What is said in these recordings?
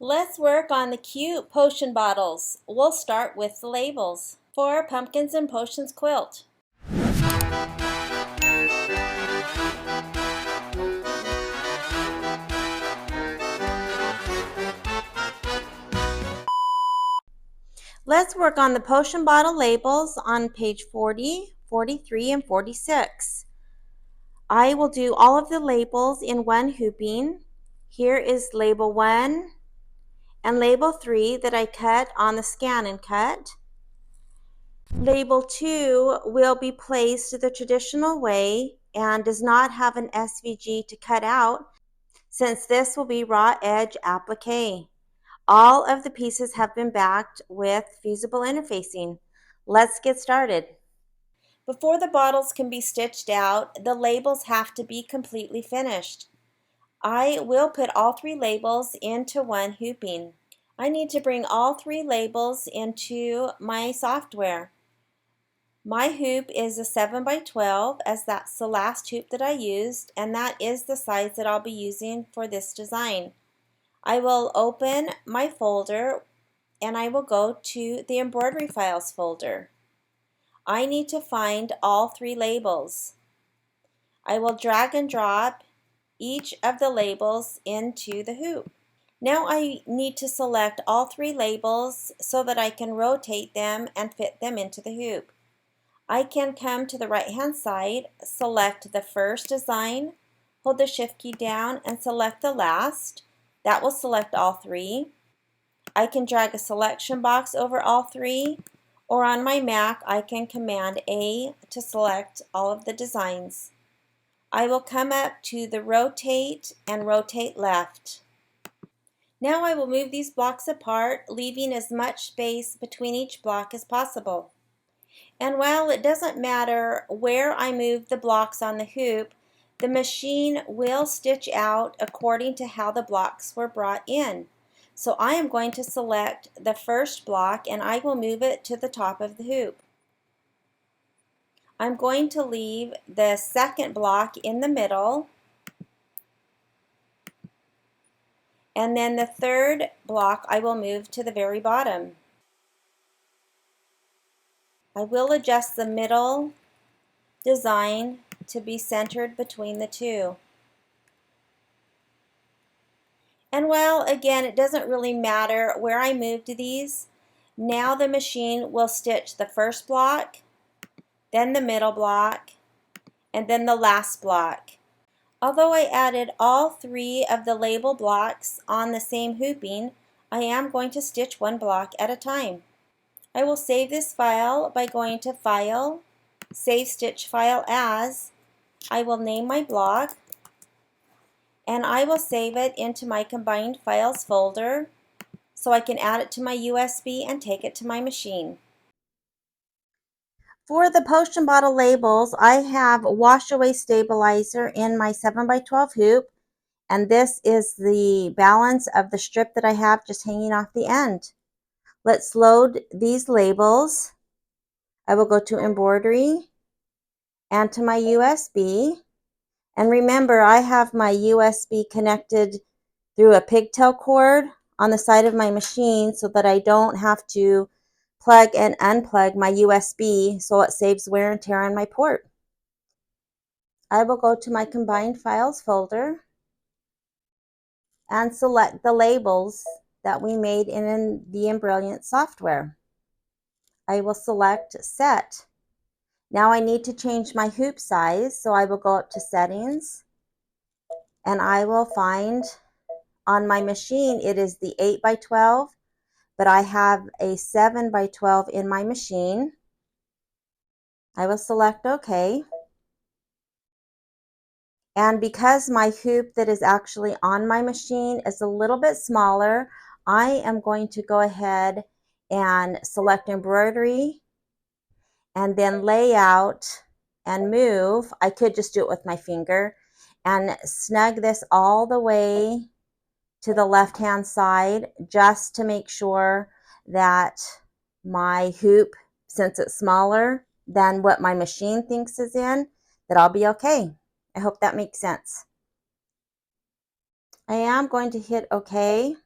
Let's work on the cute potion bottles. We'll start with the labels for Pumpkins and Potions Quilt. Let's work on the potion bottle labels on page 40, 43, and 46. I will do all of the labels in one hooping. Here is label 1 and label 3 that I cut on the ScanNCut. Label 2 will be placed the traditional way and does not have an SVG to cut out since this will be raw edge applique. All of the pieces have been backed with fusible interfacing. Let's get started. Before the bottles can be stitched out, the labels have to be completely finished. I will put all 3 labels into one hooping. I need to bring all 3 labels into my software. My hoop is a 7x12 as that's the last hoop that I used, and that is the size that I'll be using for this design. I will open my folder and I will go to the embroidery files folder. I need to find all 3 labels. I will drag and drop each of the labels into the hoop. Now I need to select all 3 labels so that I can rotate them and fit them into the hoop. I can come to the right hand side, select the first design, hold the shift key down and select the last. That will select all 3. I can drag a selection box over all 3, or on my Mac I can command A to select all of the designs. I will come up to the rotate and rotate left. Now I will move these blocks apart, leaving as much space between each block as possible. And while it doesn't matter where I move the blocks on the hoop, the machine will stitch out according to how the blocks were brought in. So I am going to select the first block and I will move it to the top of the hoop. I'm going to leave the second block in the middle, and then the third block I will move to the very bottom. I will adjust the middle design to be centered between the 2. And while again it doesn't really matter where I moved these, now the machine will stitch the first block, then the middle block, and then the last block. Although I added all 3 of the label blocks on the same hooping, I am going to stitch one block at a time. I will save this file by going to File, Save Stitch File As. I will name my block, and I will save it into my Combined Files folder so I can add it to my USB and take it to my machine. For the potion bottle labels, I have wash away stabilizer in my 7x12 hoop, and this is the balance of the strip that I have just hanging off the end. Let's load these labels. I will go to embroidery and to my USB. And remember, I have my USB connected through a pigtail cord on the side of my machine so that I don't have to plug and unplug my USB, so it saves wear and tear on my port. I will go to my Combined Files folder and select the labels that we made in the Embellishment software. I will select Set. Now I need to change my hoop size, so I will go up to Settings, and I will find on my machine it is the 8x12, but I have a 7x12 in my machine. I will select OK. And because my hoop that is actually on my machine is a little bit smaller, I am going to go ahead and select embroidery and then layout and move. I could just do it with my finger and snug this all the way to the left hand side just to make sure that my hoop, since it's smaller than what my machine thinks is in, that I'll be okay. I hope that makes sense. I am going to hit OK.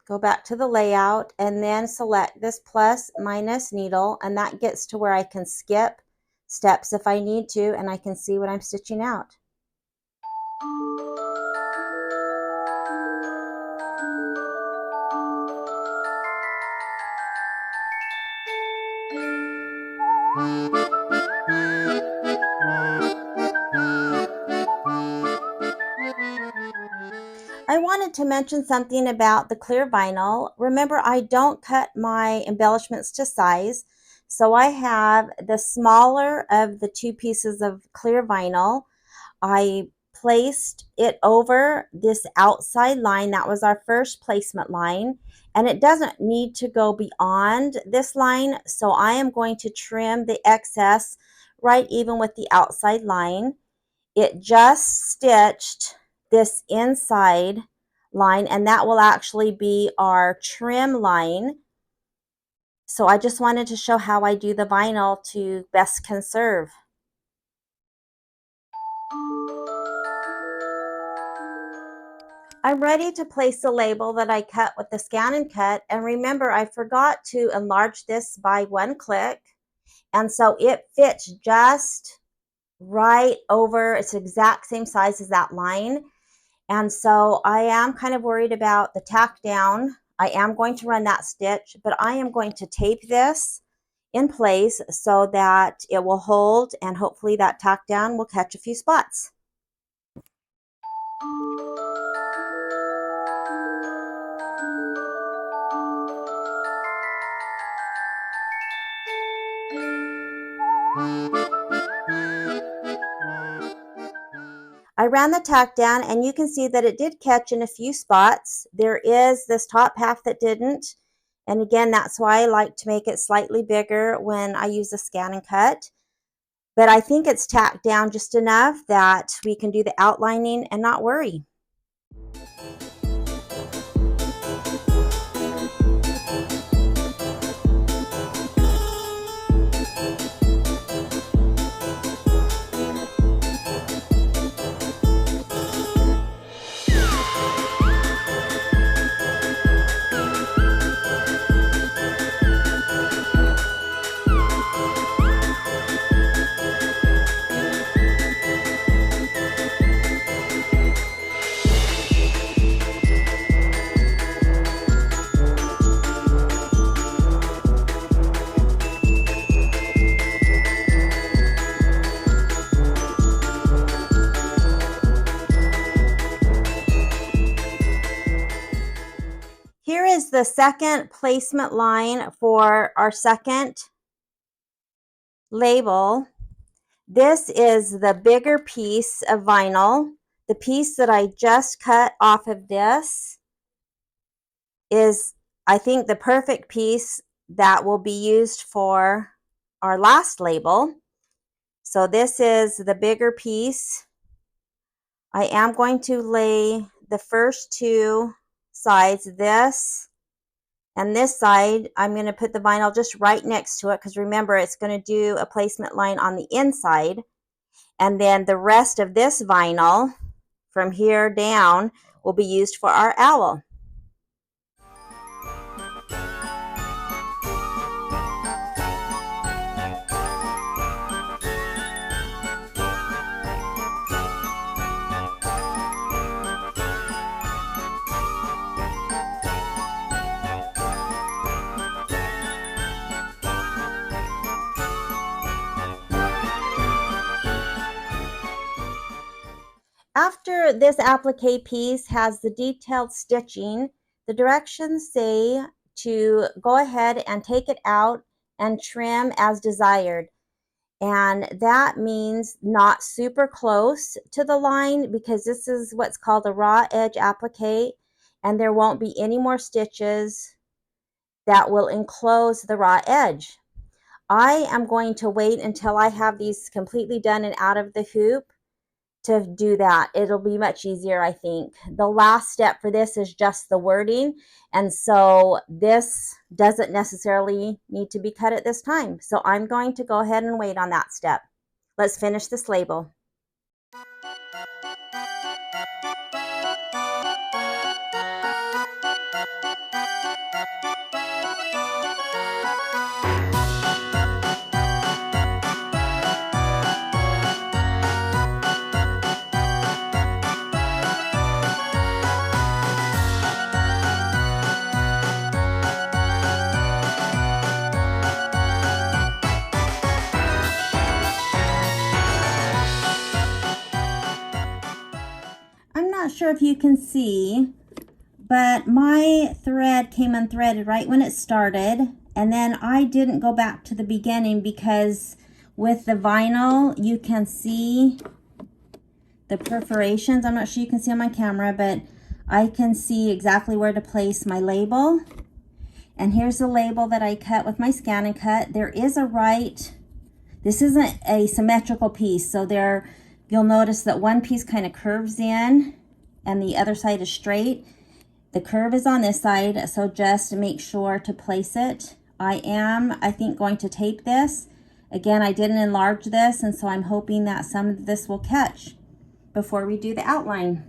go back to the layout, and then select this plus minus needle, and that gets to where I can skip steps if I need to, and I can see what I'm stitching out. I wanted to mention something about the clear vinyl. Remember, I don't cut my embellishments to size, so I have the smaller of the two pieces of clear vinyl. I placed it over this outside line. That was our first placement line, and it doesn't need to go beyond this line, so I am going to trim the excess right even with the outside line. It just stitched this inside line, and that will actually be our trim line. So I just wanted to show how I do the vinyl to best conserve. I'm ready to place the label that I cut with the ScanNCut, and remember, I forgot to enlarge this by one click, and so it fits just right over. It's the exact same size as that line. And so I am kind of worried about the tack down. I am going to run that stitch, but I am going to tape this in place so that it will hold, and hopefully that tack down will catch a few spots. I ran the tack down, and you can see that it did catch in a few spots. There is this top half that didn't, and again, that's why I like to make it slightly bigger when I use the ScanNCut. But I think it's tacked down just enough that we can do the outlining and not worry. Here is the second placement line for our second label. This is the bigger piece of vinyl. The piece that I just cut off of this is, I think, the perfect piece that will be used for our last label. So this is the bigger piece. I am going to lay the first two sides, this and this side. I'm going to put the vinyl just right next to it, because remember, it's going to do a placement line on the inside. And then the rest of this vinyl from here down will be used for our owl. After this applique piece has the detailed stitching, the directions say to go ahead and take it out and trim as desired. And that means not super close to the line, because this is what's called a raw edge applique, and there won't be any more stitches that will enclose the raw edge. I am going to wait until I have these completely done and out of the hoop to do that. It'll be much easier, I think. The last step for this is just the wording, and so this doesn't necessarily need to be cut at this time. So I'm going to go ahead and wait on that step. Let's finish this label. sure if you can see, but my thread came unthreaded right when it started, and then I didn't go back to the beginning because with the vinyl you can see the perforations. I'm not sure you can see on my camera, but I can see exactly where to place my label. And here's the label that I cut with my ScanNCut. There is a right, this isn't a symmetrical piece, so there, you'll notice that one piece kind of curves in and the other side is straight. The curve is on this side, so just make sure to place it. I think, going to tape this. Again, I didn't enlarge this, and so I'm hoping that some of this will catch before we do the outline.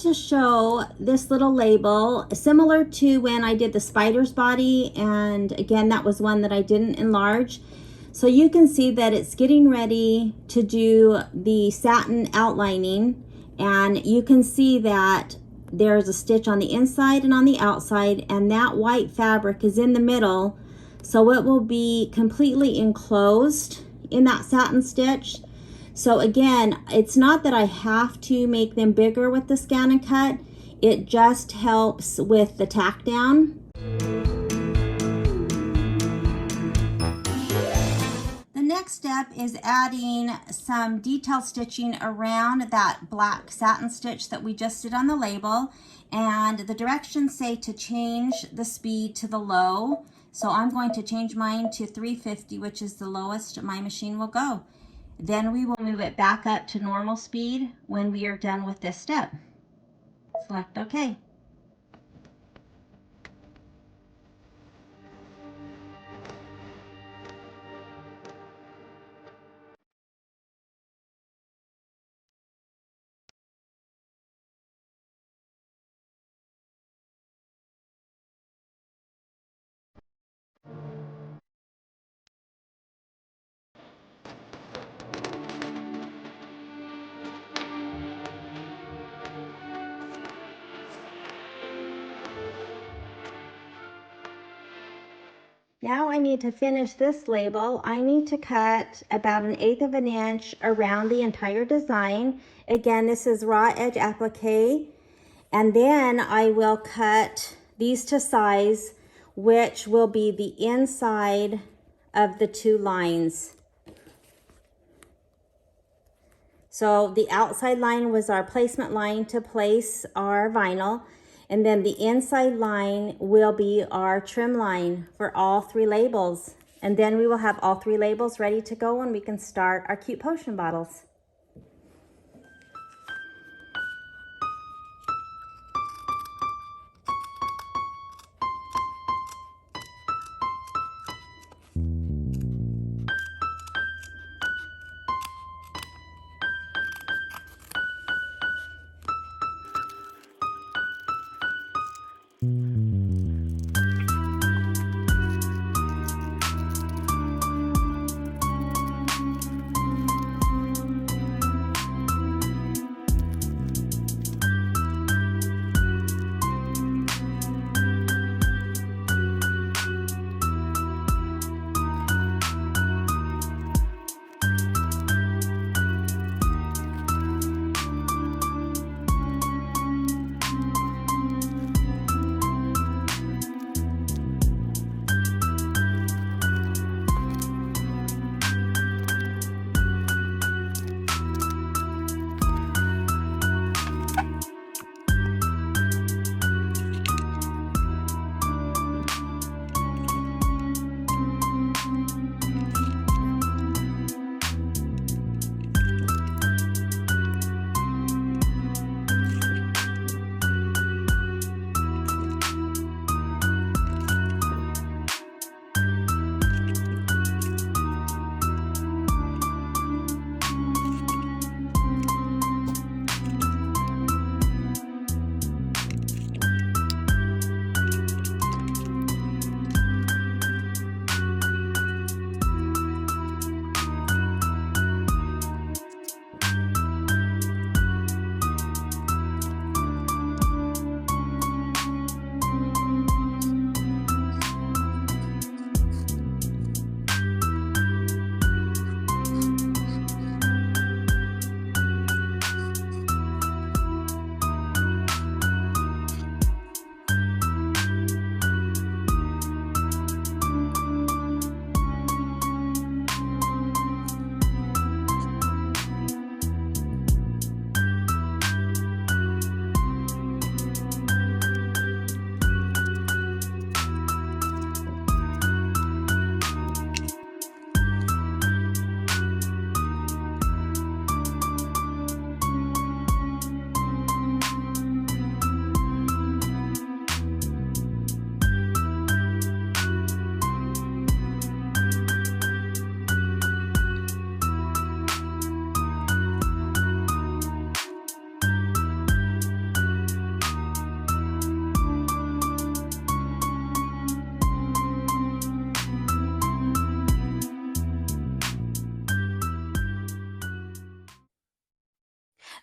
To show this little label similar to when I did the spider's body, and again that was one that I didn't enlarge, so you can see that it's getting ready to do the satin outlining, and you can see that there's a stitch on the inside and on the outside, and that white fabric is in the middle, so it will be completely enclosed in that satin stitch. So again, it's not that I have to make them bigger with the ScanNCut, it just helps with the tack down. The next step is adding some detail stitching around that black satin stitch that we just did on the label, and the directions say to change the speed to the low. So I'm going to change mine to 350, which is the lowest my machine will go. Then we will move it back up to normal speed when we are done with this step. Select OK. Now I need to finish this label. I need to cut about 1/8 of an inch around the entire design. Again, this is raw edge applique. And then I will cut these to size, which will be the inside of the two lines. So the outside line was our placement line to place our vinyl, and then the inside line will be our trim line for all 3 labels. And then we will have all 3 labels ready to go and we can start our cute potion bottles.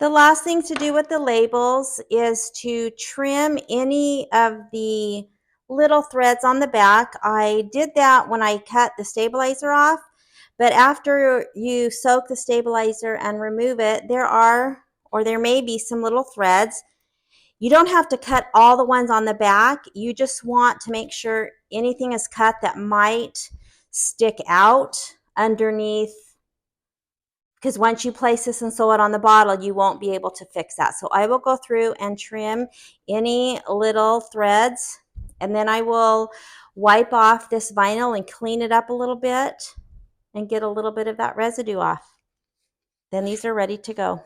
The last thing to do with the labels is to trim any of the little threads on the back. I did that when I cut the stabilizer off, but after you soak the stabilizer and remove it, there may be some little threads. You don't have to cut all the ones on the back. You just want to make sure anything is cut that might stick out underneath, because once you place this and sew it on the bottle, you won't be able to fix that. So I will go through and trim any little threads, and then I will wipe off this vinyl and clean it up a little bit and get a little bit of that residue off. Then these are ready to go.